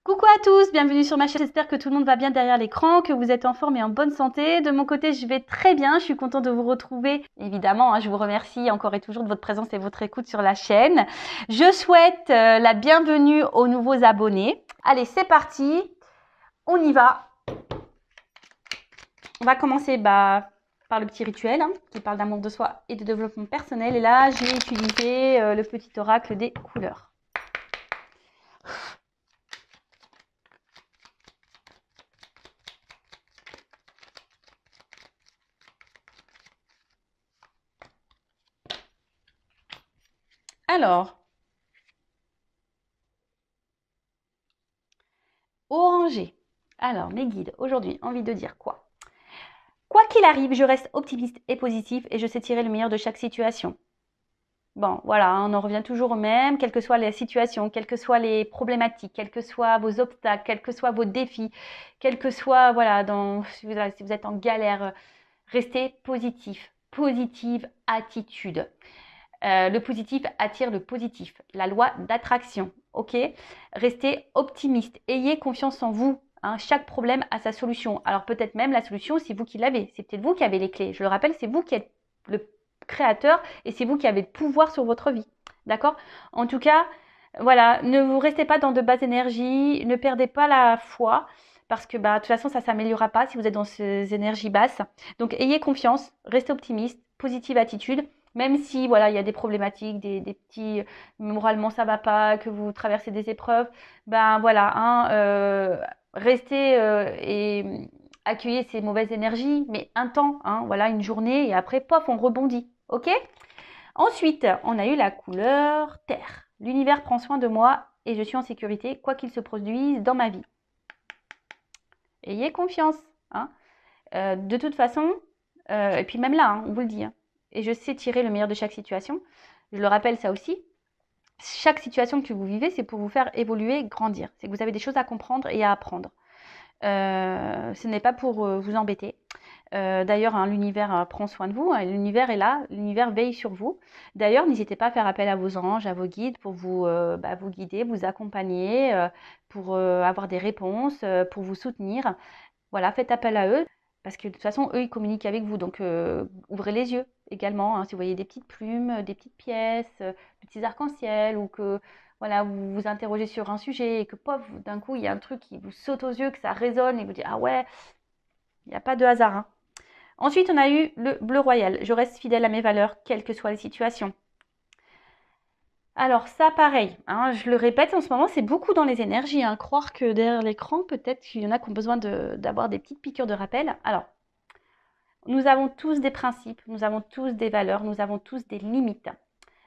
Coucou à tous, bienvenue sur ma chaîne, j'espère que tout le monde va bien derrière l'écran, que vous êtes en forme et en bonne santé. De mon côté, je vais très bien, je suis contente de vous retrouver. Évidemment, je vous remercie encore et toujours de votre présence et votre écoute sur la chaîne. Je souhaite la bienvenue aux nouveaux abonnés. Allez, c'est parti, on y va. On va commencer par le petit rituel qui parle d'amour de soi et de développement personnel. Et là, j'ai utilisé le petit oracle des couleurs. Alors, orangé. Alors, mes guides, aujourd'hui, envie de dire quoi? Quoi qu'il arrive, je reste optimiste et positif et je sais tirer le meilleur de chaque situation. Bon, voilà, on en revient toujours au même, quelles que soient les situations, quelles que soient les problématiques, quels que soient vos obstacles, quels que soient vos défis, quels que soient, voilà, si vous êtes en galère, restez positif, positive attitude. Le positif attire le positif, la loi d'attraction, ok? Restez optimiste, ayez confiance en vous. Chaque problème a sa solution. Alors peut-être même la solution, c'est vous qui l'avez. C'est peut-être vous qui avez les clés. Je le rappelle, c'est vous qui êtes le créateur et c'est vous qui avez le pouvoir sur votre vie. D'accord? En tout cas, voilà, ne vous restez pas dans de basses énergies, ne perdez pas la foi parce que de toute façon, ça ne s'améliorera pas si vous êtes dans ces énergies basses. Donc ayez confiance, restez optimiste, positive attitude. Même si voilà, il y a des problématiques, des petits moralement ça va pas, que vous traversez des épreuves, restez et accueillez ces mauvaises énergies, mais un temps, voilà, une journée et après, pof, on rebondit, ok? Ensuite, on a eu la couleur terre. L'univers prend soin de moi et je suis en sécurité, quoi qu'il se produise dans ma vie. Ayez confiance, de toute façon, et puis même là, on vous le dit, et je sais tirer le meilleur de chaque situation. Je le rappelle ça aussi. Chaque situation que vous vivez, c'est pour vous faire évoluer, grandir. C'est que vous avez des choses à comprendre et à apprendre. Ce n'est pas pour vous embêter. D'ailleurs, l'univers prend soin de vous. L'univers est là. L'univers veille sur vous. D'ailleurs, n'hésitez pas à faire appel à vos anges, à vos guides pour vous guider, vous accompagner, pour avoir des réponses, pour vous soutenir. Voilà, faites appel à eux. Parce que de toute façon, eux, ils communiquent avec vous. Donc, ouvrez les yeux également. Si vous voyez des petites plumes, des petites pièces, des petits arcs-en-ciel, ou que voilà, vous vous interrogez sur un sujet et que, pof, d'un coup, il y a un truc qui vous saute aux yeux, que ça résonne et vous dites, ah ouais, il n'y a pas de hasard. Ensuite, on a eu le bleu royal. Je reste fidèle à mes valeurs, quelles que soient les situations. Alors ça, pareil, je le répète, en ce moment, c'est beaucoup dans les énergies. Croire que derrière l'écran, peut-être qu'il y en a qui ont besoin d'avoir des petites piqûres de rappel. Alors, nous avons tous des principes, nous avons tous des valeurs, nous avons tous des limites.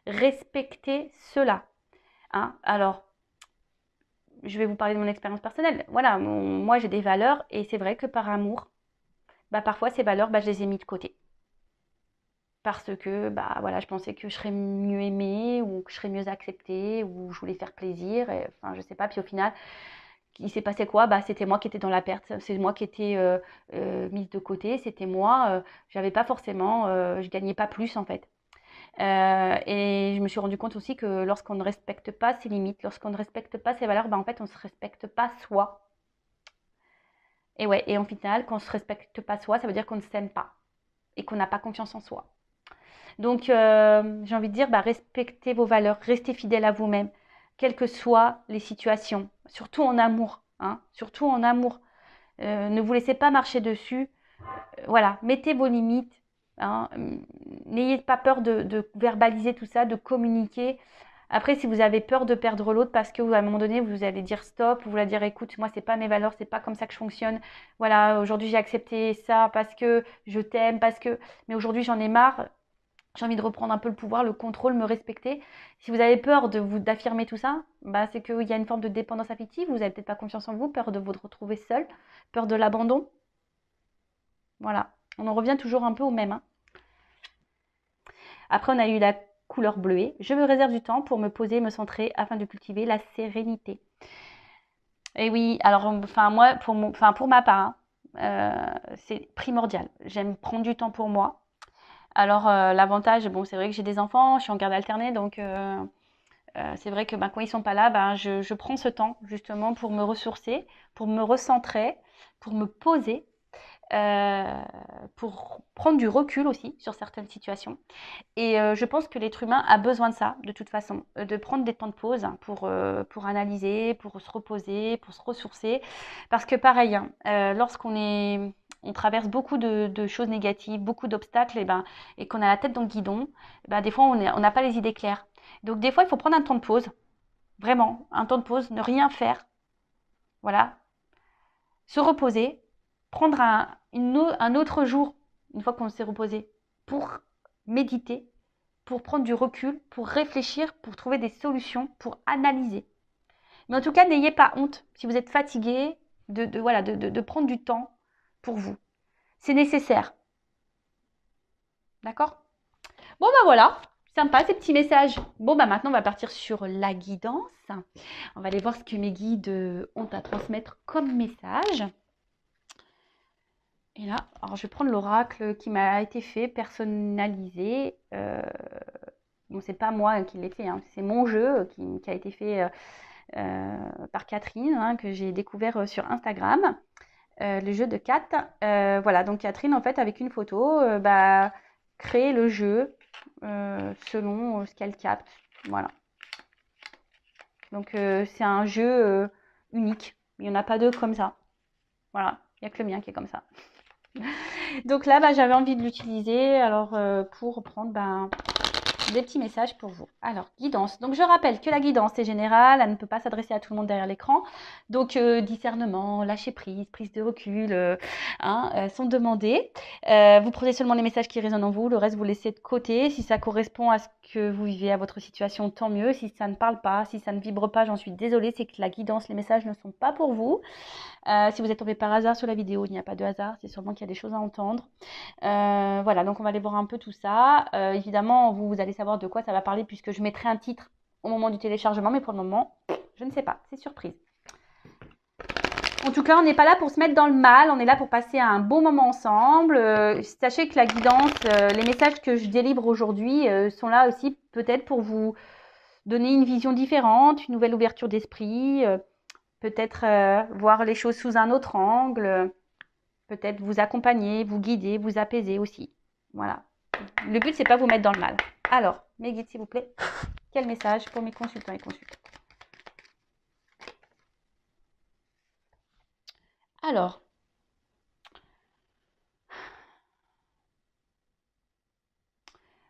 Respectez cela. Alors, je vais vous parler de mon expérience personnelle. Voilà, moi j'ai des valeurs et c'est vrai que par amour, parfois ces valeurs, je les ai mis de côté. Parce que voilà, je pensais que je serais mieux aimée ou que je serais mieux acceptée ou je voulais faire plaisir. Et, enfin, je sais pas. Puis au final, il s'est passé quoi? C'était moi qui étais dans la perte. C'est moi qui étais mise de côté. C'était moi. J'avais pas forcément, je gagnais pas plus en fait. Et je me suis rendu compte aussi que lorsqu'on ne respecte pas ses limites, lorsqu'on ne respecte pas ses valeurs, en fait, on ne se respecte pas soi. Et ouais, et en final, quand on ne se respecte pas soi, ça veut dire qu'on ne s'aime pas et qu'on n'a pas confiance en soi. Donc, j'ai envie de dire, respectez vos valeurs, restez fidèle à vous-même, quelles que soient les situations, surtout en amour. Surtout en amour. Ne vous laissez pas marcher dessus. Voilà, mettez vos limites. N'ayez pas peur de verbaliser tout ça, de communiquer. Après, si vous avez peur de perdre l'autre parce que à un moment donné, vous allez dire stop, vous allez dire écoute, moi, c'est pas mes valeurs, c'est pas comme ça que je fonctionne. Voilà, aujourd'hui, j'ai accepté ça parce que je t'aime, parce que. Mais aujourd'hui, j'en ai marre. J'ai envie de reprendre un peu le pouvoir, le contrôle, me respecter. Si vous avez peur d'affirmer tout ça, c'est qu'il y a une forme de dépendance affective. Vous n'avez peut-être pas confiance en vous, peur de vous retrouver seul, peur de l'abandon. Voilà, on en revient toujours un peu au même. Après, on a eu la couleur bleuée. Je me réserve du temps pour me poser, me centrer afin de cultiver la sérénité. Et oui, alors, moi, pour ma part, c'est primordial. J'aime prendre du temps pour moi. Alors, l'avantage, c'est vrai que j'ai des enfants, je suis en garde alternée, donc C'est vrai que ben, quand ils sont pas là, ben, je prends ce temps justement pour me ressourcer, pour me recentrer, pour me poser, euh, pour prendre du recul aussi sur certaines situations. Et je pense que l'être humain a besoin de ça, de toute façon, de prendre des temps de pause hein, pour analyser, pour se reposer, pour se ressourcer. Parce que pareil, hein, on traverse beaucoup de choses négatives, beaucoup d'obstacles, et qu'on a la tête dans le guidon, des fois on n'a pas les idées claires. Donc des fois, il faut prendre un temps de pause, vraiment, un temps de pause, ne rien faire, voilà, se reposer, prendre un autre jour, une fois qu'on s'est reposé, pour méditer, pour prendre du recul, pour réfléchir, pour trouver des solutions, pour analyser. Mais en tout cas, n'ayez pas honte si vous êtes fatigué de prendre du temps pour vous. C'est nécessaire. D'accord? Bon, ben voilà. Sympa ces petits messages. Bon, ben maintenant, on va partir sur la guidance. On va aller voir ce que mes guides ont à transmettre comme message. Et là, alors je vais prendre l'oracle qui m'a été fait, personnalisé. Bon, c'est pas moi qui l'ai fait, hein, c'est mon jeu qui a été fait par Catherine, hein, que j'ai découvert sur Instagram, le jeu de Kat. Voilà, donc Catherine, en fait, avec une photo, crée le jeu selon ce qu'elle capte. Voilà. Donc c'est un jeu unique. Il n'y en a pas deux comme ça. Voilà, il n'y a que le mien qui est comme ça. Donc là, j'avais envie de l'utiliser alors pour prendre des petits messages pour vous. Alors, guidance. Donc, je rappelle que la guidance est générale, elle ne peut pas s'adresser à tout le monde derrière l'écran. Donc, discernement, lâcher prise, prise de recul sont demandés. Vous prenez seulement les messages qui résonnent en vous, le reste vous laissez de côté. Si ça correspond à ce que vous vivez, à votre situation, tant mieux. Si ça ne parle pas, si ça ne vibre pas, j'en suis désolée, c'est que la guidance, les messages ne sont pas pour vous. Si vous êtes tombé par hasard sur la vidéo, il n'y a pas de hasard, c'est sûrement qu'il y a des choses à entendre. Voilà, donc on va aller voir un peu tout ça. Évidemment, vous allez savoir de quoi ça va parler puisque je mettrai un titre au moment du téléchargement, mais pour le moment, je ne sais pas, c'est surprise. En tout cas, on n'est pas là pour se mettre dans le mal, on est là pour passer un bon moment ensemble. Sachez que la guidance, les messages que je délivre aujourd'hui sont là aussi peut-être pour vous donner une vision différente, une nouvelle ouverture d'esprit, peut-être voir les choses sous un autre angle, peut-être vous accompagner, vous guider, vous apaiser aussi. Voilà. Le but, c'est pas vous mettre dans le mal. Alors, mes guides, s'il vous plaît, quel message pour mes consultants et consultantes? Alors,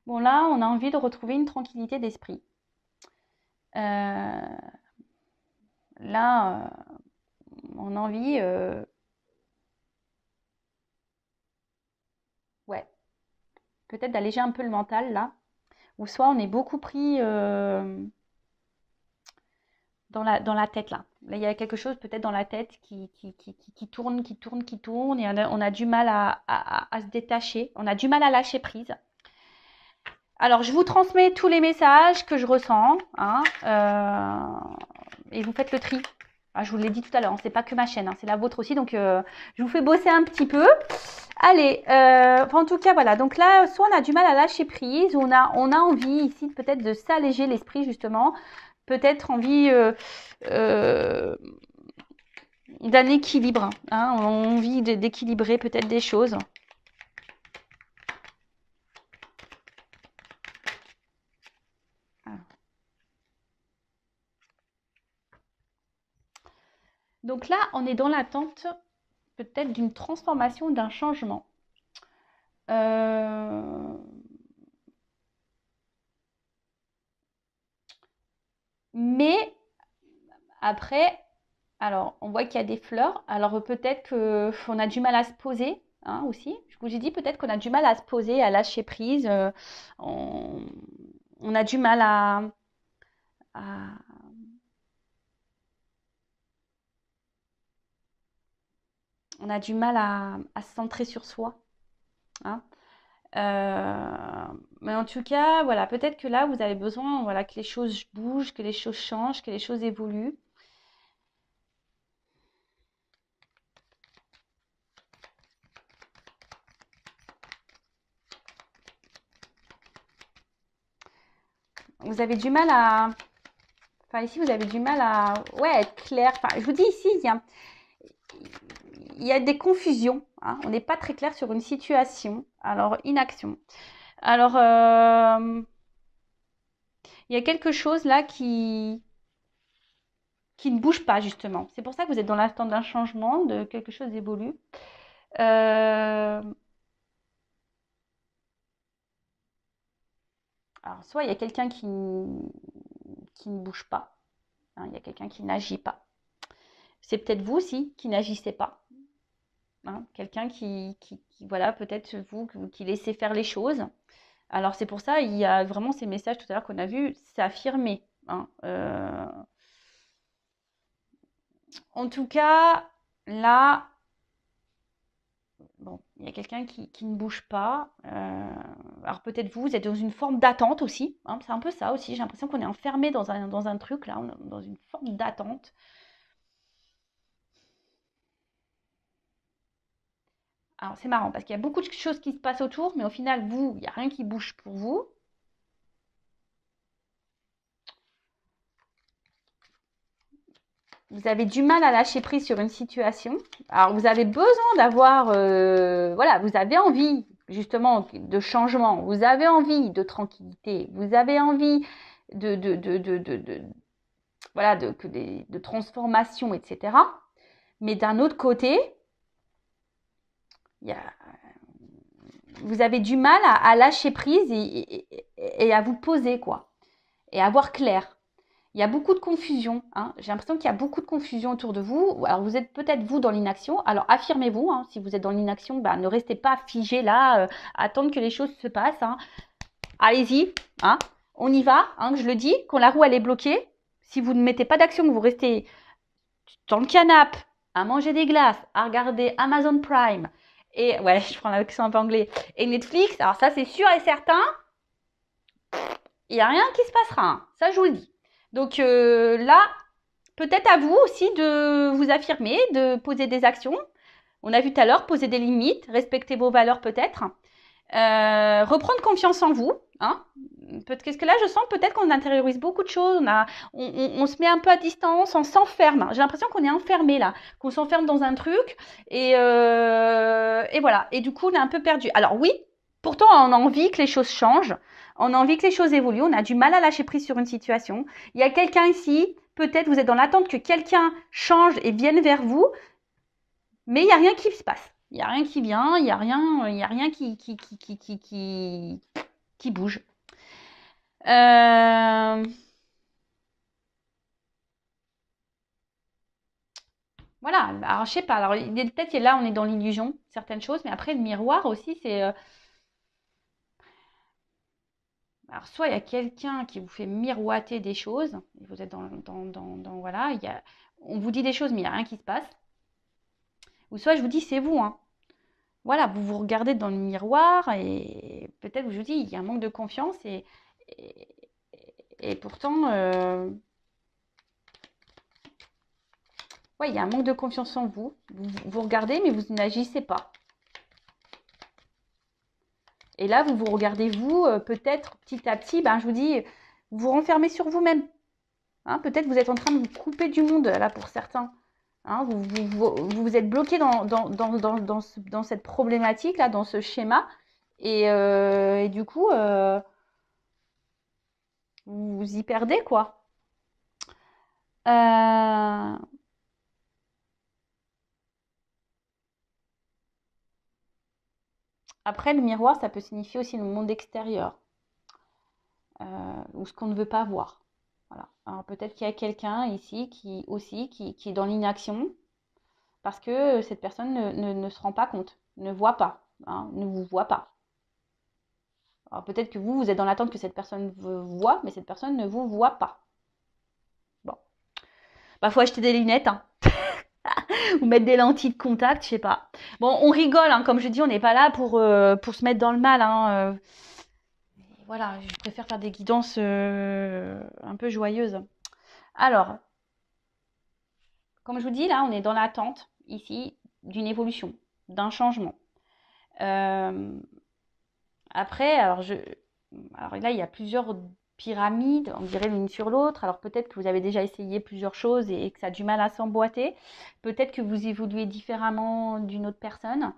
bon là, on a envie de retrouver une tranquillité d'esprit. Là, on a envie, ouais, peut-être d'alléger un peu le mental là, ou soit on est beaucoup pris dans la tête là. Là, il y a quelque chose peut-être dans la tête qui tourne, qui tourne, et on a du mal à se détacher, on a du mal à lâcher prise. Alors, je vous transmets tous les messages que je ressens, hein, et vous faites le tri. Ah, je vous l'ai dit tout à l'heure, hein, c'est pas que ma chaîne, hein, c'est la vôtre aussi, donc je vous fais bosser un petit peu. Allez, en tout cas, voilà. Donc là, soit on a du mal à lâcher prise, ou on a envie ici peut-être de s'alléger l'esprit, justement. Peut-être envie d'un équilibre, hein, envie d'équilibrer peut-être des choses. Donc là, on est dans l'attente peut-être d'une transformation, d'un changement. Mais après, alors on voit qu'il y a des fleurs. Alors peut-être qu'on a du mal à se poser hein, aussi. Je vous ai dit peut-être qu'on a du mal à se poser, à lâcher prise. On, on a du mal à, on a du mal à se centrer sur soi. Hein. Mais en tout cas, voilà, peut-être que là, vous avez besoin voilà, que les choses bougent, que les choses changent, que les choses évoluent. Vous avez du mal Enfin, ici, vous avez du mal à ouais, être clair. Enfin, je vous dis ici, il y a des confusions. Hein. On n'est pas très clair sur une situation. Alors, inaction. Alors, il y a quelque chose là qui ne bouge pas, justement. C'est pour ça que vous êtes dans l'instant d'un changement, de quelque chose évolue. Euh, alors, soit il y a quelqu'un qui ne bouge pas. Hein, il y a quelqu'un qui n'agit pas. C'est peut-être vous aussi qui n'agissez pas. Hein, quelqu'un voilà, peut-être vous qui laissez faire les choses. Alors c'est pour ça, il y a vraiment ces messages tout à l'heure qu'on a vus, c'est affirmé. Hein. En tout cas, là, bon, il y a quelqu'un qui ne bouge pas. Alors peut-être vous êtes dans une forme d'attente aussi. Hein, c'est un peu ça aussi. J'ai l'impression qu'on est enfermé dans un truc là, dans une forme d'attente. Alors c'est marrant parce qu'il y a beaucoup de choses qui se passent autour, mais au final, vous, il n'y a rien qui bouge pour vous. Vous avez du mal à lâcher prise sur une situation. Alors, vous avez besoin d'avoir, voilà, vous avez envie justement de changement, vous avez envie de tranquillité, vous avez envie de voilà, de transformation, etc. Mais d'un autre côté, il y a, vous avez du mal à lâcher prise et à vous poser, quoi, et à voir clair. Il y a beaucoup de confusion. Hein. J'ai l'impression qu'il y a beaucoup de confusion autour de vous. Alors, vous êtes peut-être vous dans l'inaction. Alors, affirmez-vous. Hein. Si vous êtes dans l'inaction, bah, ne restez pas figé là, attendre que les choses se passent. Hein. Allez-y. Hein. On y va. Hein, je le dis. Quand la roue elle est bloquée, si vous ne mettez pas d'action, que vous restez dans le canapé, à manger des glaces, à regarder Amazon Prime, et ouais, je prends l'accent un peu anglais, et Netflix, alors ça, c'est sûr et certain, il n'y a rien qui se passera. Hein. Ça, je vous le dis. Donc là, peut-être à vous aussi de vous affirmer, de poser des actions. On a vu tout à l'heure, poser des limites, respecter vos valeurs peut-être. Reprendre confiance en vous. Hein. Parce que là, je sens peut-être qu'on intériorise beaucoup de choses. On se met un peu à distance, on s'enferme. J'ai l'impression qu'on est enfermé là, qu'on s'enferme dans un truc. Et voilà. Et du coup, on est un peu perdu. Alors oui, pourtant, on a envie que les choses changent. On a envie que les choses évoluent. On a du mal à lâcher prise sur une situation. Il y a quelqu'un ici, peut-être vous êtes dans l'attente que quelqu'un change et vienne vers vous, mais il n'y a rien qui se passe. Il n'y a rien qui vient, il n'y a rien qui bouge. Euh, voilà, alors je sais pas. Alors peut-être que là on est dans l'illusion, certaines choses, mais après le miroir aussi, c'est. Alors soit il y a quelqu'un qui vous fait miroiter des choses, et vous êtes voilà, on vous dit des choses, mais il n'y a rien qui se passe. Ou soit je vous dis c'est vous, hein. Voilà, vous vous regardez dans le miroir et peut-être je vous dis il y a un manque de confiance et, et pourtant ouais, il y a un manque de confiance en vous. Vous regardez mais vous n'agissez pas. Et là vous vous regardez vous peut-être petit à petit, ben je vous dis vous vous renfermez sur vous-même. Hein, peut-être vous êtes en train de vous couper du monde là pour certains. Hein, vous êtes bloqué dans cette problématique là, dans ce schéma et du coup vous vous y perdez quoi. Euh, Après, le miroir, ça peut signifier aussi le monde extérieur, ou ce qu'on ne veut pas voir. Voilà. Alors peut-être qu'il y a quelqu'un ici qui est dans l'inaction parce que cette personne ne se rend pas compte, ne voit pas, hein, ne vous voit pas. Alors peut-être que vous êtes dans l'attente que cette personne vous voit, mais cette personne ne vous voit pas. Bon. Bah, faut acheter des lunettes, hein. Ou mettre des lentilles de contact, je sais pas. Bon, on rigole, hein, comme je dis, on n'est pas là pour se mettre dans le mal. Hein, voilà, je préfère faire des guidances un peu joyeuses. Alors, comme je vous dis, là, on est dans l'attente, ici, d'une évolution, d'un changement. Euh, Après, alors là, il y a plusieurs pyramide, on dirait l'une sur l'autre. Alors peut-être que vous avez déjà essayé plusieurs choses et que ça a du mal à s'emboîter. Peut-être que vous évoluez différemment d'une autre personne.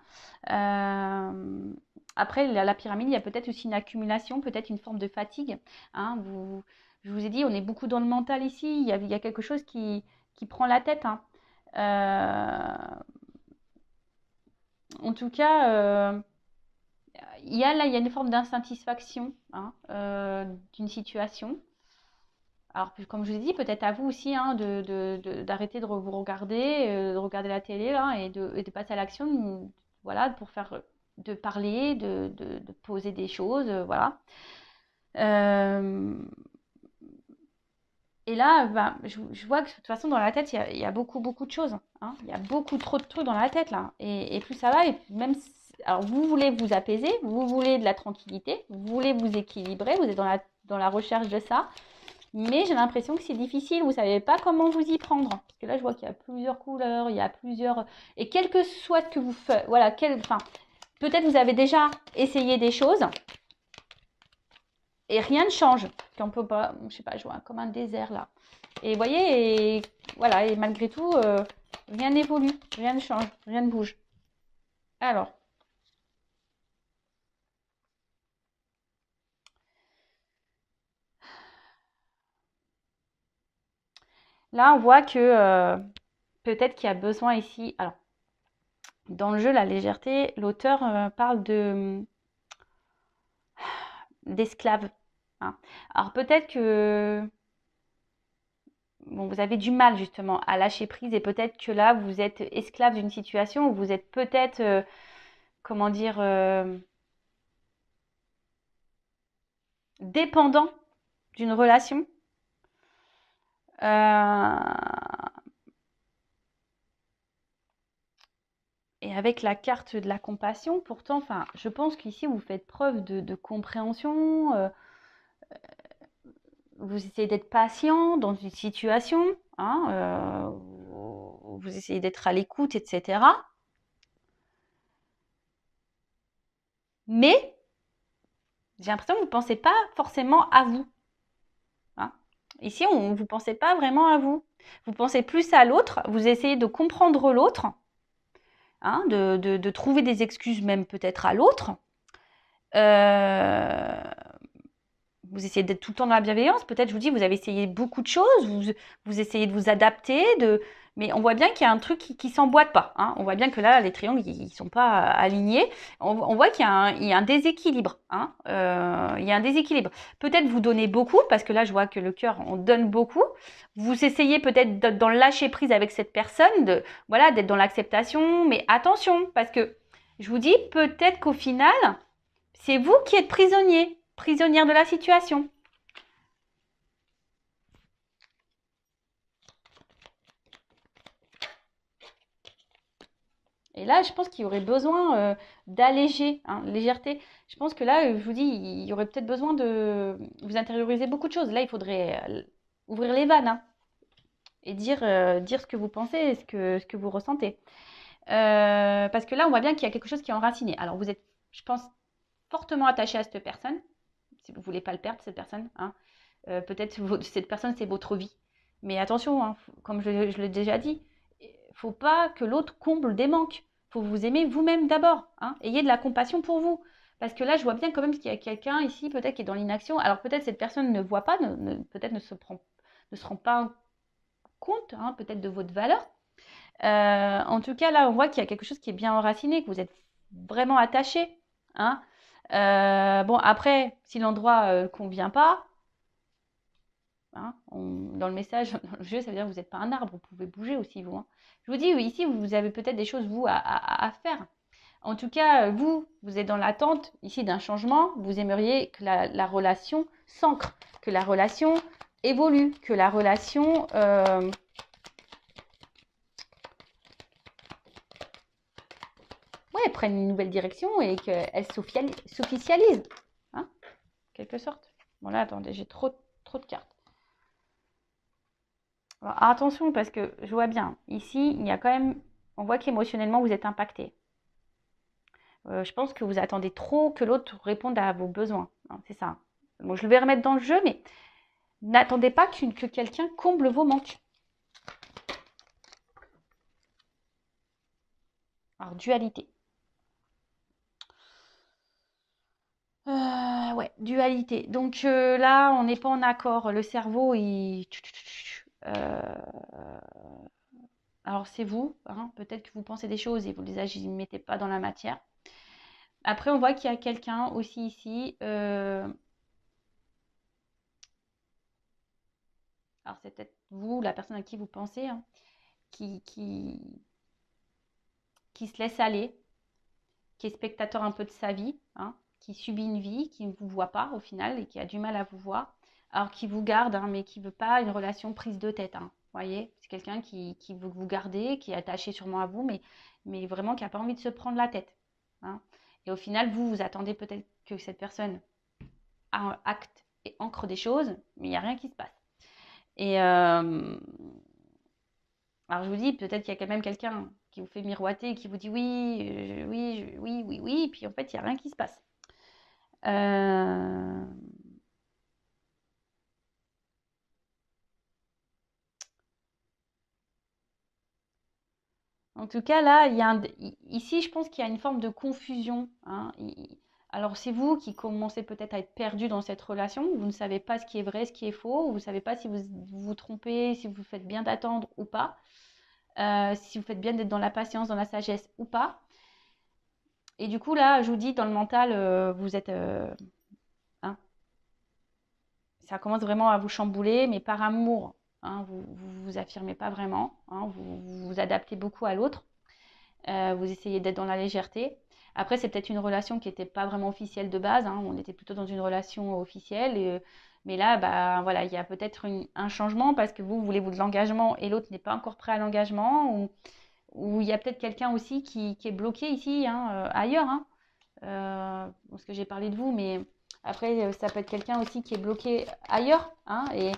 Après, la pyramide, il y a peut-être aussi une accumulation, peut-être une forme de fatigue. Hein. Je vous ai dit, on est beaucoup dans le mental ici. Il y a quelque chose qui prend la tête. Hein. En tout cas, il y a une forme d'insatisfaction hein, d'une situation. Alors, comme je vous ai dit, peut-être à vous aussi hein, d'arrêter de vous regarder, de regarder la télé là, et de passer à l'action, voilà, de parler, de poser des choses, voilà. Euh, et là, ben, je vois que de toute façon, dans la tête, il y a beaucoup, beaucoup de choses. Hein. Il y a beaucoup trop de trucs dans la tête, là. Et plus ça va, et même alors, vous voulez vous apaiser, vous voulez de la tranquillité, vous voulez vous équilibrer, vous êtes dans la recherche de ça. Mais j'ai l'impression que c'est difficile, vous ne savez pas comment vous y prendre. Parce que là, je vois qu'il y a plusieurs couleurs, il y a plusieurs... Et quel que soit ce que vous faites, voilà, enfin, peut-être vous avez déjà essayé des choses et rien ne change. Qu'on peut pas, je sais pas, je vois comme un désert là. Et vous voyez, et voilà, et malgré tout, rien n'évolue, rien ne change, rien ne bouge. Alors, là, on voit que peut-être qu'il y a besoin ici. Alors, dans le jeu, la légèreté, l'auteur parle d'esclaves. Hein. Alors, peut-être que bon, vous avez du mal justement à lâcher prise et peut-être que là, vous êtes esclave d'une situation où vous êtes peut-être, comment dire, dépendant d'une relation. Et avec la carte de la compassion, pourtant, enfin, je pense qu'ici, vous faites preuve de compréhension, vous essayez d'être patient dans une situation, hein, vous essayez d'être à l'écoute, etc. Mais j'ai l'impression que vous ne pensez pas forcément à vous. Hein. Ici, vous ne pensez pas vraiment à vous. Vous pensez plus à l'autre, vous essayez de comprendre l'autre, hein, de trouver des excuses même peut-être à l'autre. Vous essayez d'être tout le temps dans la bienveillance. Peut-être, je vous dis, vous avez essayé beaucoup de choses, vous essayez de vous adapter, mais on voit bien qu'il y a un truc qui ne s'emboîte pas. Hein. On voit bien que là, les triangles, ils ne sont pas alignés. On voit qu'il y a un déséquilibre. Hein. Il y a un déséquilibre. Peut-être vous donnez beaucoup, parce que là, je vois que le cœur, on donne beaucoup. Vous essayez peut-être d'être dans le lâcher-prise avec cette personne, voilà, d'être dans l'acceptation. Mais attention, parce que je vous dis, peut-être qu'au final, c'est vous qui êtes prisonnier, prisonnière de la situation. Et là, je pense qu'il y aurait besoin d'alléger, hein, légèreté. Je pense que là, je vous dis, il y aurait peut-être besoin de vous intérioriser beaucoup de choses. Là, il faudrait ouvrir les vannes hein, et dire ce que vous pensez, ce que vous ressentez. Parce que là, on voit bien qu'il y a quelque chose qui est enraciné. Alors, vous êtes, je pense, fortement attaché à cette personne, si vous ne voulez pas le perdre, cette personne. Hein. Peut-être cette personne, c'est votre vie. Mais attention, hein, comme je l'ai déjà dit, il ne faut pas que l'autre comble des manques. Il faut vous aimer vous-même d'abord. Hein. Ayez de la compassion pour vous. Parce que là, je vois bien quand même qu'il y a quelqu'un ici, peut-être qui est dans l'inaction. Alors peut-être cette personne ne voit pas, peut-être ne se rend pas compte, hein, peut-être de votre valeur. En tout cas, là, on voit qu'il y a quelque chose qui est bien enraciné, que vous êtes vraiment attaché. Hein. Bon, après, si l'endroit ne convient pas, hein, dans le message, dans le jeu, ça veut dire que vous n'êtes pas un arbre, vous pouvez bouger aussi, vous. Hein. Je vous dis, oui, ici, vous avez peut-être des choses, vous, à faire. En tout cas, vous êtes dans l'attente ici d'un changement. Vous aimeriez que la relation s'ancre, que la relation évolue, que la relation prenne une nouvelle direction et qu'elle s'officialise. Hein, en quelque sorte. Bon là, attendez, j'ai trop de cartes. Alors, attention, parce que je vois bien, ici, il y a quand même, on voit qu'émotionnellement, vous êtes impacté. Je pense que vous attendez trop que l'autre réponde à vos besoins. Hein, c'est ça. Bon, je vais remettre dans le jeu, mais n'attendez pas que quelqu'un comble vos manques. Alors, dualité. Ouais, dualité. Donc là, on n'est pas en accord. Le cerveau, il... alors c'est vous, hein, peut-être que vous pensez des choses et vous les mettez pas dans la matière. Après, on voit qu'il y a quelqu'un aussi ici. Alors c'est peut-être vous, la personne à qui vous pensez, hein, qui, qui, qui se laisse aller, qui est spectateur un peu de sa vie, hein, qui subit une vie, qui ne vous voit pas au final et qui a du mal à vous voir, alors qui vous garde, hein, mais qui ne veut pas une relation prise de tête. Hein, voyez, c'est quelqu'un qui veut vous garder, qui est attaché sûrement à vous, mais vraiment qui n'a pas envie de se prendre la tête. Hein. Et au final, vous attendez peut-être que cette personne acte et ancre des choses, mais il n'y a rien qui se passe. Et alors je vous dis, peut-être qu'il y a quand même quelqu'un qui vous fait miroiter, qui vous dit oui, oui, oui, oui, oui, et puis en fait, il n'y a rien qui se passe. Euh, En tout cas, là, ici, je pense qu'il y a une forme de confusion. Hein. Alors, c'est vous qui commencez peut-être à être perdu dans cette relation. Vous ne savez pas ce qui est vrai, ce qui est faux. Vous ne savez pas si vous vous trompez, si vous faites bien d'attendre ou pas. Si vous faites bien d'être dans la patience, dans la sagesse ou pas. Et du coup, là, je vous dis, dans le mental, vous êtes... hein, ça commence vraiment à vous chambouler, mais par amour. Hein, vous ne vous affirmez pas vraiment. Hein, vous vous adaptez beaucoup à l'autre. Vous essayez d'être dans la légèreté. Après, c'est peut-être une relation qui n'était pas vraiment officielle de base. Hein, on était plutôt dans une relation officielle. Mais là, bah, voilà, il y a peut-être un changement parce que vous voulez de l'engagement et l'autre n'est pas encore prêt à l'engagement. Ou il y a peut-être quelqu'un aussi qui est bloqué ici, hein, ailleurs. Hein, parce que j'ai parlé de vous, mais après, ça peut être quelqu'un aussi qui est bloqué ailleurs, hein, et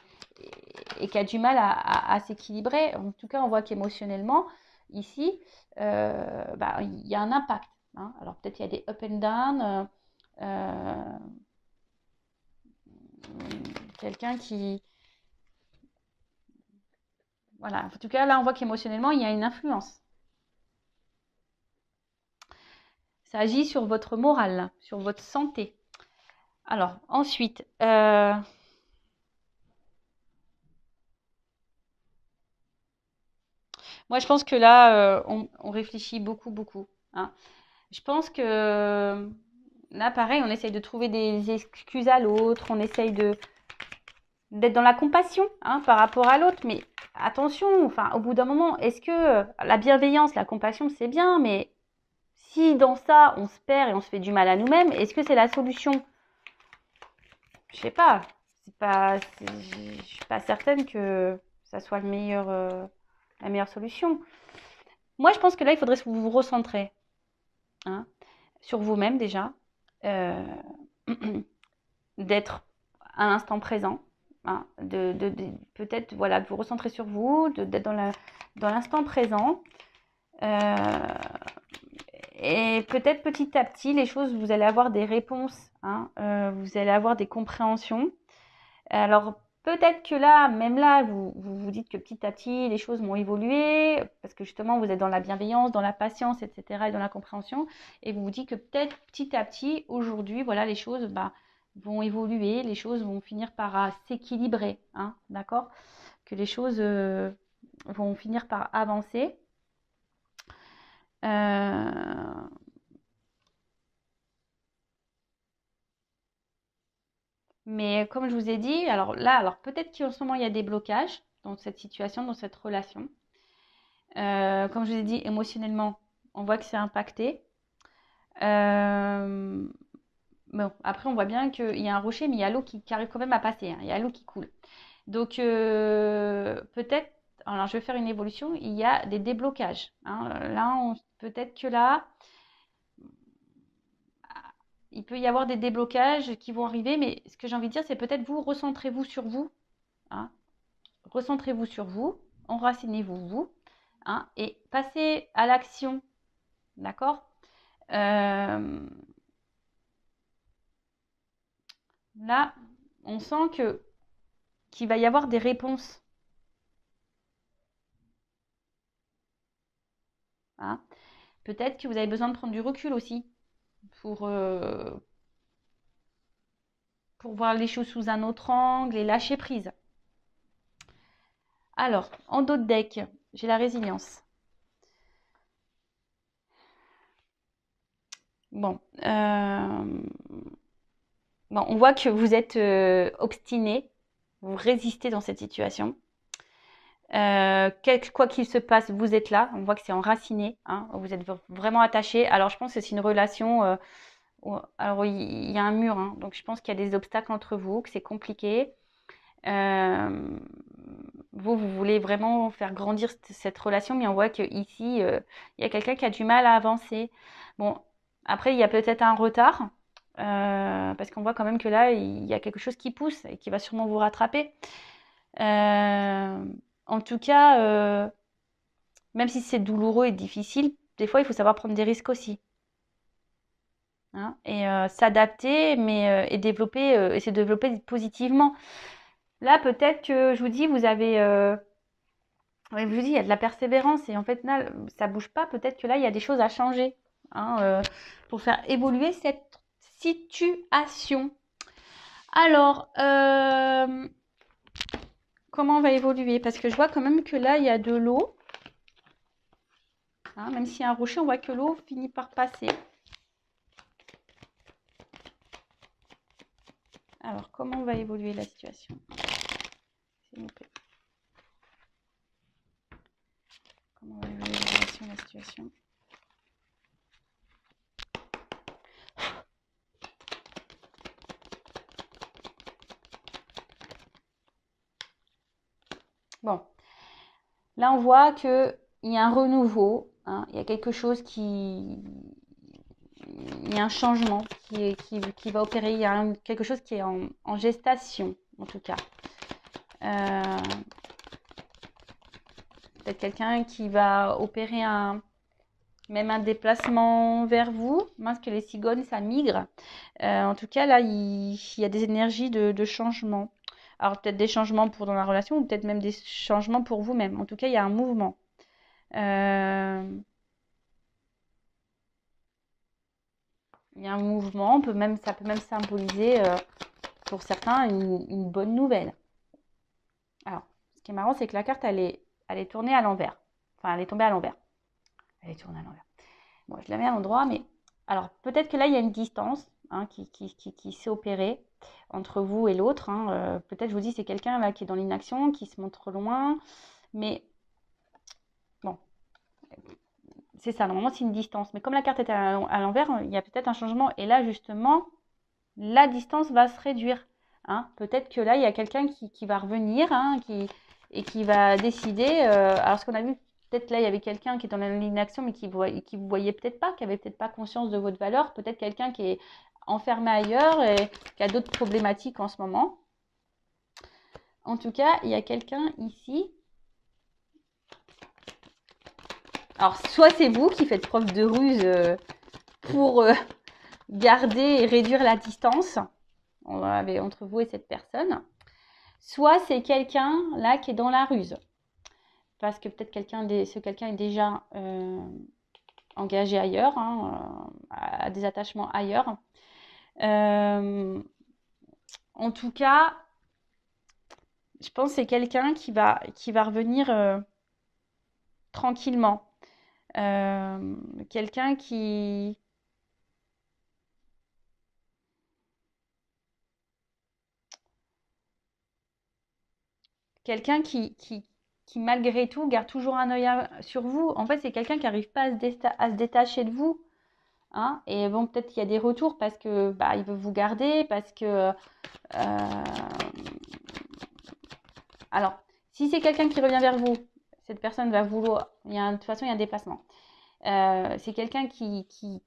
qui a du mal à s'équilibrer. En tout cas, on voit qu'émotionnellement, ici, bah, il y a un impact. Hein. Alors peut-être il y a des up and down. Euh, Quelqu'un qui... Voilà. En tout cas, là, on voit qu'émotionnellement, il y a une influence. Ça agit sur votre morale, sur votre santé. Alors, ensuite, moi, je pense que là, on réfléchit beaucoup, beaucoup. Hein. Je pense que là, pareil, on essaye de trouver des excuses à l'autre, on essaye d'être dans la compassion, hein, par rapport à l'autre. Mais attention, enfin, au bout d'un moment, est-ce que la bienveillance, la compassion, c'est bien, mais si dans ça, on se perd et on se fait du mal à nous-mêmes, est-ce que c'est la solution? Je sais pas. Je suis pas certaine que ça soit la meilleure solution. Moi, je pense que là, il faudrait vous recentrer, hein, sur vous-même déjà, euh, d'être à l'instant présent, hein, peut-être voilà, de vous recentrer sur vous, d'être dans l'instant présent. Euh, et peut-être petit à petit, les choses, vous allez avoir des réponses, hein, vous allez avoir des compréhensions. Alors, peut-être que là, même là, vous dites que petit à petit, les choses vont évoluer, parce que justement, vous êtes dans la bienveillance, dans la patience, etc., et dans la compréhension, et vous vous dites que peut-être petit à petit, aujourd'hui, voilà, les choses vont évoluer, les choses vont finir par s'équilibrer, hein, d'accord? Que les choses vont finir par avancer. Euh, mais comme je vous ai dit, alors là, alors peut-être qu'en ce moment, il y a des blocages dans cette situation, dans cette relation. Comme je vous ai dit, émotionnellement, on voit que c'est impacté. Euh, bon, après, on voit bien qu'il y a un rocher, mais il y a l'eau qui arrive quand même à passer. Hein. Il y a l'eau qui coule. Donc, peut-être, alors je vais faire une évolution, il y a des déblocages. Hein. Là, peut-être que là, il peut y avoir des déblocages qui vont arriver, mais ce que j'ai envie de dire, c'est peut-être vous, recentrez-vous sur vous. Hein. Recentrez-vous sur vous, enracinez-vous, vous, hein, et passez à l'action. D'accord. Euh, Là, on sent qu'il va y avoir des réponses. Hein. Peut-être que vous avez besoin de prendre du recul aussi pour, pour voir les choses sous un autre angle et lâcher prise. Alors, en dos de deck, j'ai la résilience. Bon, bon, on voit que vous êtes obstiné, vous résistez dans cette situation. Quoi qu'il se passe, vous êtes là. On voit que c'est enraciné. Hein, vous êtes vraiment attaché. Alors, je pense que c'est une relation. Alors, il y a un mur. Hein, donc, je pense qu'il y a des obstacles entre vous, que c'est compliqué. Vous voulez vraiment faire grandir cette relation, mais on voit qu'ici, il y a quelqu'un qui a du mal à avancer. Bon, après, il y a peut-être un retard. Parce qu'on voit quand même que là, il y a quelque chose qui pousse et qui va sûrement vous rattraper. En tout cas, même si c'est douloureux et difficile, des fois, il faut savoir prendre des risques aussi. Hein, et s'adapter, mais et développer, essayer de développer positivement. Là, peut-être que je vous dis, vous avez, ouais, je vous dis, il y a de la persévérance et en fait, là, ça bouge pas. Peut-être que là, il y a des choses à changer, hein, pour faire évoluer cette situation. Alors, comment on va évoluer? Parce que je vois quand même que là, il y a de l'eau. Hein, même s'il y a un rocher, on voit que l'eau finit par passer. Alors, comment va évoluer la situation? S'il vous plaît. Comment va évoluer la situation? Bon, là, on voit qu'il y a un renouveau. Hein, il y a quelque chose qui... Il y a un changement qui va opérer. Il y a quelque chose qui est en gestation, en tout cas. Peut-être quelqu'un qui va opérer même un déplacement vers vous. Parce que les cigognes, ça migre. En tout cas, là, il y a des énergies de changement. Alors, peut-être des changements pour dans la relation ou peut-être même des changements pour vous-même. En tout cas, il y a un mouvement. Il y a un mouvement. Ça peut même symboliser, pour certains, une bonne nouvelle. Alors, ce qui est marrant, c'est que la carte, elle est tournée à l'envers. Enfin, elle est tombée à l'envers. Elle est tournée à l'envers. Bon, je la mets à l'endroit, mais... Alors, peut-être que là, il y a une distance, hein, qui s'est opérée entre vous et l'autre. Hein. Peut-être, je vous dis, c'est quelqu'un là qui est dans l'inaction, qui se montre loin. Mais, bon, c'est ça. Normalement, c'est une distance. Mais comme la carte est à l'envers, il y a peut-être un changement. Et là, justement, la distance va se réduire. Hein. Peut-être que là, il y a quelqu'un qui va revenir, hein, et qui va décider. Alors, ce qu'on a vu, peut-être là, il y avait quelqu'un qui est dans l'inaction, mais qui vous voyait peut-être pas, qui avait peut-être pas conscience de votre valeur. Peut-être quelqu'un qui est enfermé ailleurs et qui a d'autres problématiques en ce moment. En tout cas, il y a quelqu'un ici. Alors, soit c'est vous qui faites preuve de ruse pour garder et réduire la distance entre vous et cette personne. Soit c'est quelqu'un là qui est dans la ruse. Parce que peut-être ce quelqu'un est déjà engagé ailleurs, hein, à des attachements ailleurs. En tout cas, je pense que c'est quelqu'un qui va revenir tranquillement. Quelqu'un qui... Quelqu'un qui, malgré tout, garde toujours un œil sur vous. En fait, c'est quelqu'un qui n'arrive pas à se détacher de vous. Hein. Et bon, peut-être qu'il y a des retours parce que bah, il veut vous garder, parce que... Alors, si c'est quelqu'un qui revient vers vous, cette personne va vouloir... de toute façon, il y a un déplacement. C'est quelqu'un qui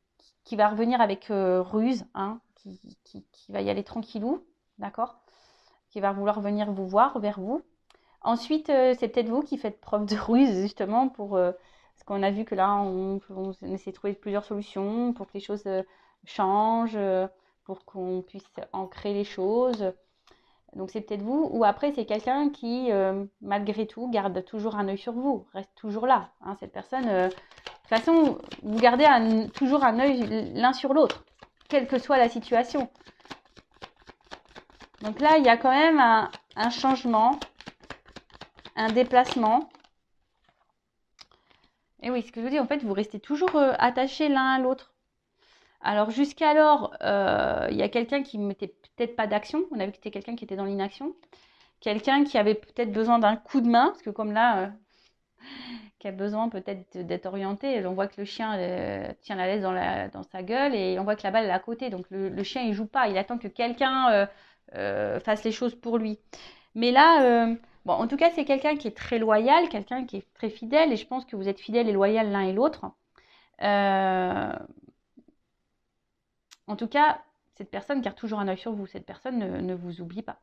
va revenir avec ruse, hein, qui va y aller tranquillou, d'accord? Qui va vouloir venir vous voir, vers vous. Ensuite, c'est peut-être vous qui faites preuve de ruse, justement, parce qu'on a vu que là, on essaie de trouver plusieurs solutions pour que les choses changent, pour qu'on puisse ancrer les choses. Donc c'est peut-être vous, ou après c'est quelqu'un qui, malgré tout, garde toujours un œil sur vous, reste toujours là. Hein, cette personne, de toute façon, vous gardez toujours un œil l'un sur l'autre, quelle que soit la situation. Donc là, il y a quand même un changement, un déplacement. Et oui, ce que je vous dis, en fait, vous restez toujours attachés l'un à l'autre. Alors jusqu'alors, il y a quelqu'un qui ne mettait peut-être pas d'action. On a vu que c'était quelqu'un qui était dans l'inaction. Quelqu'un qui avait peut-être besoin d'un coup de main, parce que comme là, qui a besoin peut-être d'être orienté. On voit que le chien tient la laisse dans sa gueule et on voit que la balle est à côté. Donc le chien, il joue pas. Il attend que quelqu'un fasse les choses pour lui. Mais là, bon, en tout cas, c'est quelqu'un qui est très loyal, quelqu'un qui est très fidèle. Et je pense que vous êtes fidèles et loyal l'un et l'autre. En tout cas, cette personne garde toujours un œil sur vous. Cette personne ne vous oublie pas.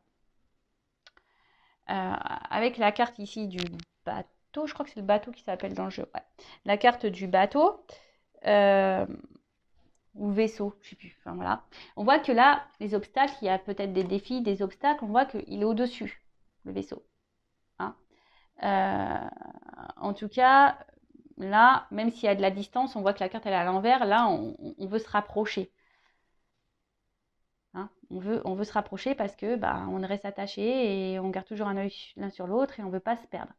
Avec la carte ici du bateau, je crois que c'est le bateau qui s'appelle dans le jeu. Ouais. La carte du bateau ou vaisseau, je sais plus. Enfin voilà. On voit que là, les obstacles, il y a peut-être des défis, des obstacles. On voit qu'il est au-dessus, le vaisseau. Hein. En tout cas, là, même s'il y a de la distance, on voit que la carte elle est à l'envers. Là, on veut se rapprocher. Hein, on veut se rapprocher parce que on reste attaché et on garde toujours un œil l'un sur l'autre et on ne veut pas se perdre.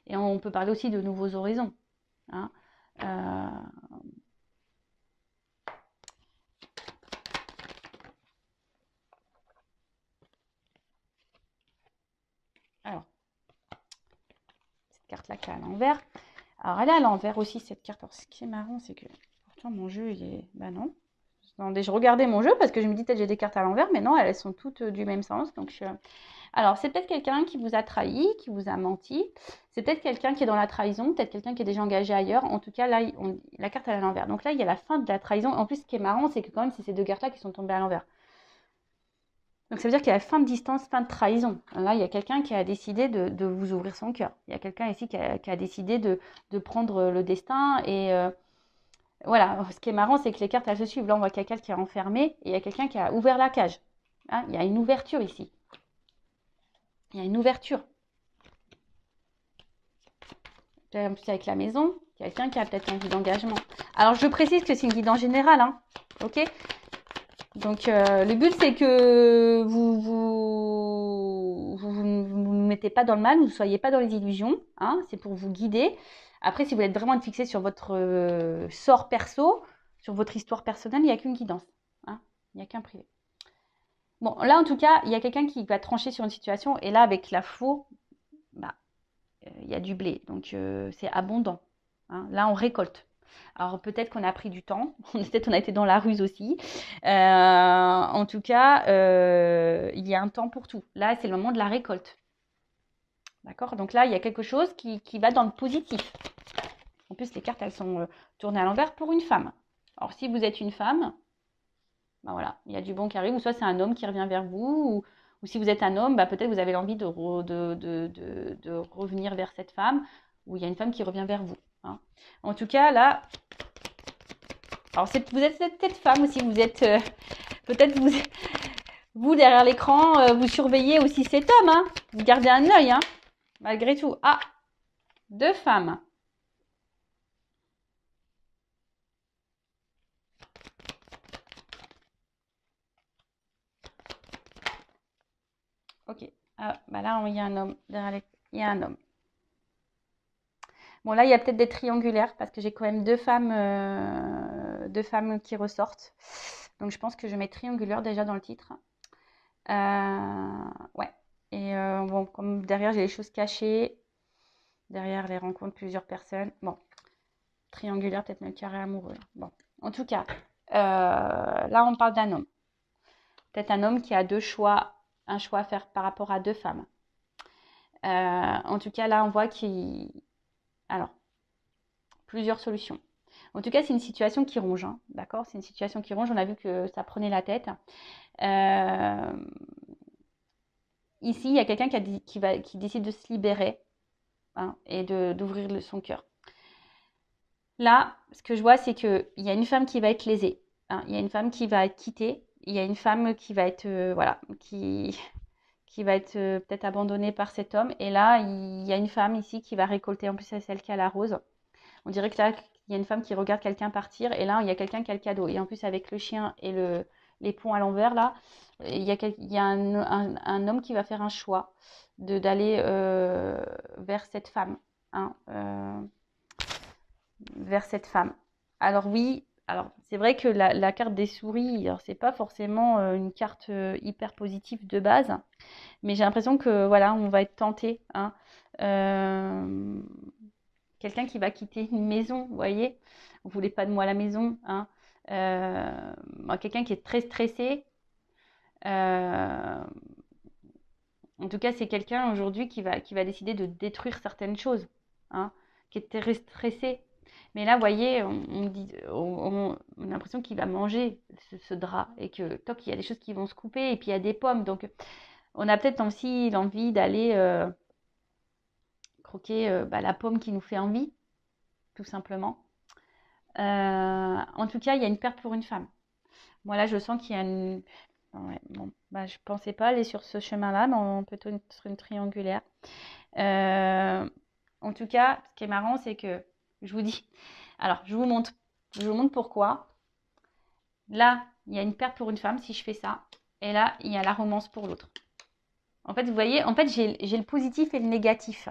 Et on peut parler aussi de nouveaux horizons. Hein. Alors, cette carte-là qui est à l'envers. Alors, elle est à l'envers aussi, cette carte. Alors, ce qui est marrant, c'est que pourtant mon jeu, il est... non. Attendez, je regardais mon jeu parce que je me dis peut-être j'ai des cartes à l'envers, mais non, elles sont toutes du même sens. Donc, alors, c'est peut-être quelqu'un qui vous a trahi, qui vous a menti. C'est peut-être quelqu'un qui est dans la trahison, peut-être quelqu'un qui est déjà engagé ailleurs. En tout cas, là, la carte elle est à l'envers. Donc là, il y a la fin de la trahison. En plus, ce qui est marrant, c'est que quand même, c'est ces deux cartes-là qui sont tombées à l'envers. Donc ça veut dire qu'il y a fin de distance, fin de trahison. Là, il y a quelqu'un qui a décidé de vous ouvrir son cœur. Il y a quelqu'un ici qui a décidé de prendre le destin. Et voilà, ce qui est marrant, c'est que les cartes, elles se suivent. Là, on voit quelqu'un qui est enfermé et il y a quelqu'un qui a ouvert la cage. Hein, il y a une ouverture ici. Il y a une ouverture. En plus, avec la maison, quelqu'un qui a peut-être envie d'engagement. Alors, je précise que c'est une guidance générale. Hein, ok. Donc, le but, c'est que vous ne mettez pas dans le mal, vous ne soyez pas dans les illusions. Hein, c'est pour vous guider. Après, si vous êtes vraiment fixé sur votre sort perso, sur votre histoire personnelle, il n'y a qu'une guidance. Hein, il n'y a qu'un privé. Bon, là, en tout cas, il y a quelqu'un qui va trancher sur une situation. Et là, avec la faux, il y a du blé. Donc, c'est abondant. Hein, là, on récolte. Alors peut-être qu'on a pris du temps, peut-être on a été dans la ruse aussi. En tout cas, il y a un temps pour tout. Là, c'est le moment de la récolte. D'accord. Donc là, il y a quelque chose qui va dans le positif. En plus, les cartes, elles sont tournées à l'envers pour une femme. Alors si vous êtes une femme, voilà, il y a du bon qui arrive. Ou soit c'est un homme qui revient vers vous, ou si vous êtes un homme, peut-être vous avez l'envie de revenir vers cette femme, ou il y a une femme qui revient vers vous. Hein. En tout cas, là, alors vous êtes peut-être femme aussi, vous êtes peut-être vous derrière l'écran, vous surveillez aussi cet homme, hein. Vous gardez un œil, hein, malgré tout. Ah, deux femmes. Ok. Ah, là, il y a un homme derrière il y a un homme. Bon, là, il y a peut-être des triangulaires parce que j'ai quand même deux femmes qui ressortent. Donc, je pense que je mets triangulaire déjà dans le titre. Ouais. Et bon, comme derrière, j'ai les choses cachées. Derrière les rencontres, plusieurs personnes. Bon, triangulaire, peut-être même carré amoureux. Bon, en tout cas, là, on parle d'un homme. Peut-être un homme qui a un choix à faire par rapport à deux femmes. En tout cas, là, on voit qu'il... Alors, plusieurs solutions. En tout cas, c'est une situation qui ronge, hein, d'accord? C'est une situation qui ronge. On a vu que ça prenait la tête. Ici, il y a quelqu'un qui décide de se libérer, hein, et d'ouvrir son cœur. Là, ce que je vois, c'est qu'il y a une femme qui va être lésée. Hein, il y a une femme qui va être quittée. Il y a une femme qui va être, voilà, qui qui va être peut-être abandonnée par cet homme. Et là, il y a une femme ici qui va récolter. En plus, c'est celle qui a la rose. On dirait que là, il y a une femme qui regarde quelqu'un partir. Et là, il y a quelqu'un qui a le cadeau. Et en plus, avec le chien et les ponts à l'envers, là, il y a un homme qui va faire un choix d'aller vers cette femme. Hein, vers cette femme. Alors oui, alors c'est vrai que la carte des souris, alors c'est pas forcément une carte hyper positive de base, mais j'ai l'impression que voilà, on va être tenté. Hein. Euh, Quelqu'un qui va quitter une maison, vous voyez, vous voulez pas de moi à la maison. Hein. Quelqu'un qui est très stressé. Euh, En tout cas, c'est quelqu'un aujourd'hui qui va décider de détruire certaines choses, hein, qui est très stressé. Mais là, vous voyez, on a l'impression qu'il va manger ce drap et que toc, il y a des choses qui vont se couper et puis il y a des pommes. Donc, on a peut-être aussi l'envie d'aller croquer la pomme qui nous fait envie, tout simplement. En tout cas, il y a une perte pour une femme. Moi, là, je sens qu'il y a une... Ouais, bon, je pensais pas aller sur ce chemin-là, mais plutôt sur une triangulaire. Euh, En tout cas, ce qui est marrant, c'est que je vous dis, alors je vous montre pourquoi. Là, il y a une perte pour une femme si je fais ça, et là, il y a la romance pour l'autre. En fait, vous voyez, en fait, j'ai le positif et le négatif.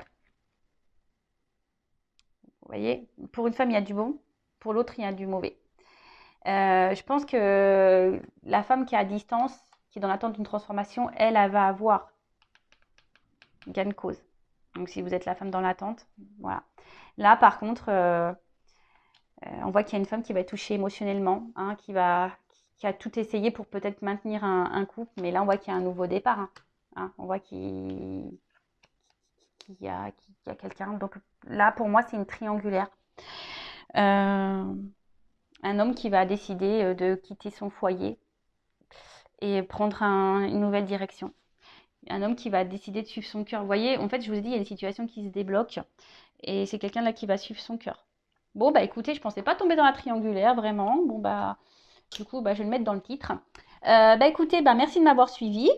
Vous voyez, pour une femme, il y a du bon, pour l'autre, il y a du mauvais. Je pense que la femme qui est à distance, qui est dans l'attente d'une transformation, elle va avoir gain de cause. Donc, si vous êtes la femme dans l'attente, voilà. Là, par contre, on voit qu'il y a une femme qui va être touchée émotionnellement, hein, qui a tout essayé pour peut-être maintenir un couple, mais là, on voit qu'il y a un nouveau départ. Hein. On voit qu'il y a quelqu'un. Donc là, pour moi, c'est une triangulaire. Un homme qui va décider de quitter son foyer et prendre une nouvelle direction. Un homme qui va décider de suivre son cœur. Vous voyez, en fait, je vous ai dit, il y a des situations qui se débloquent et c'est quelqu'un là qui va suivre son cœur. Bon, bah écoutez, je pensais pas tomber dans la triangulaire, vraiment. Bon, bah, du coup, je vais le mettre dans le titre. Écoutez, merci de m'avoir suivi.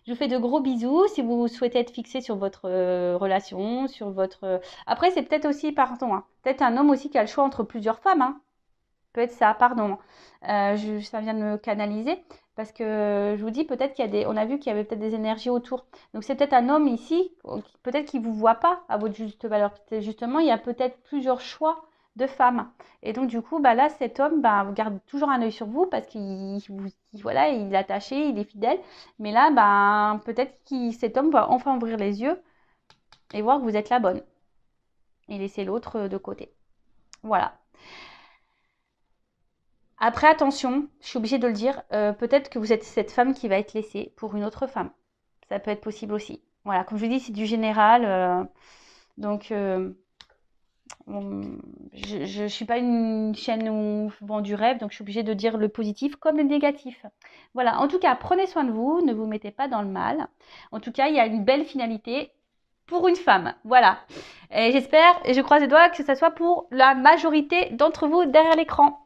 Je vous fais de gros bisous. Si vous souhaitez être fixé sur votre relation, sur votre... Après, c'est peut-être aussi, pardon, hein, peut-être un homme aussi qui a le choix entre plusieurs femmes. Hein. Peut-être ça, pardon. Ça vient de me canaliser. Parce que je vous dis, peut-être qu'il y a des... On a vu qu'il y avait peut-être des énergies autour. Donc, c'est peut-être un homme ici, peut-être qu'il ne vous voit pas à votre juste valeur. Justement, il y a peut-être plusieurs choix de femmes. Et donc, du coup, là, cet homme, vous garde toujours un œil sur vous parce voilà, il est attaché, il est fidèle. Mais là, peut-être que cet homme va enfin ouvrir les yeux et voir que vous êtes la bonne. Et laisser l'autre de côté. Voilà. Après, attention, je suis obligée de le dire, peut-être que vous êtes cette femme qui va être laissée pour une autre femme. Ça peut être possible aussi. Voilà, comme je vous dis, c'est du général. Donc, je ne suis pas une chaîne où je vends du rêve, donc je suis obligée de dire le positif comme le négatif. Voilà, en tout cas, prenez soin de vous, ne vous mettez pas dans le mal. En tout cas, il y a une belle finalité pour une femme. Voilà. Et j'espère et je croise les doigts que ce soit pour la majorité d'entre vous derrière l'écran.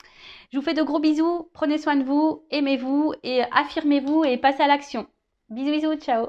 Je vous fais de gros bisous, prenez soin de vous, aimez-vous et affirmez-vous et passez à l'action. Bisous, bisous, ciao.